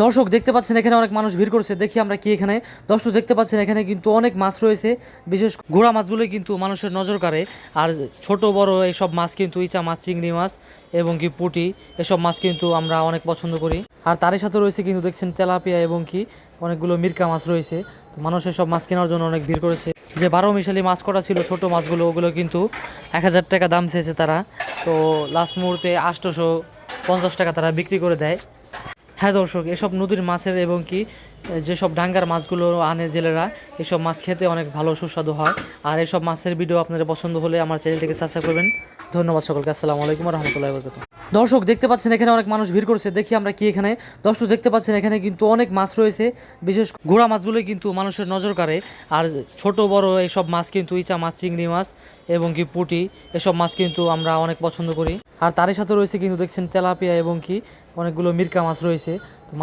দর্শক দেখতে পাচ্ছেন এখানে অনেক মানুষ ভিড় করছে, দেখি আমরা কি এখানে। দর্শক দেখতে পাচ্ছেন এখানে কিন্তু অনেক মাছ রয়েছে, বিশেষ গোড়া মাছগুলো কিন্তু মানুষের নজর কাড়ে। আর ছোট বড় এইসব মাছ কিন্তু ইচা মাছ, চিংড়ি মাছ এবং কি পুঁটি, এসব মাছ কিন্তু আমরা অনেক পছন্দ করি। আর তারই সাথে রয়েছে কিন্তু দেখছেন তেলাপিয়া এবং কি অনেকগুলো মিরকা মাছ রয়েছে। তো মানুষের সব মাছ কেনার জন্য অনেক ভিড় করেছে। যে 12 মিশালি মাছ কটা ছিল ছোট মাছগুলো, ওগুলো কিন্তু 1000 টাকা দাম চেয়েছে তারা। তো লাস্ট মুহূর্তে 850 টাকা তারা বিক্রি করে দেয়। হ্যাঁ দর্শক, এসব নদীর মাছের এবং কি যেসব ডাঙ্গার মাছগুলো আনে জেলেরা, এসব মাছ খেতে অনেক ভালো সুস্বাদু হয়। আর এসব মাছের ভিডিও আপনাদের পছন্দ হলে আমার চ্যানেলটিকে সাবস্ক্রাইব করবেন। ধন্যবাদ সকলকে। আসসালামু আলাইকুম ওয়া রাহমাতুল্লাহি ওয়া বারাকাতুহু। দর্শক দেখতে পাচ্ছেন এখানে অনেক মানুষ ভিড় করছে, দেখি আমরা কি এখানে। দর্শক দেখতে পাচ্ছেন এখানে কিন্তু অনেক মাছ রয়েছে, বিশেষ গোড়া মাছগুলো কিন্তু মানুষের নজর কাড়ে। আর ছোট বড় এইসব মাছ কিন্তু ইচা মাছ, চিংড়ি মাছ এবং কি পুঁটি, এসব মাছ কিন্তু আমরা অনেক পছন্দ করি। আর তারই সাথে রয়েছে কিন্তু দেখছেন তেলাপিয়া এবং কি অনেকগুলো মিরকা মাছ রয়েছে। তো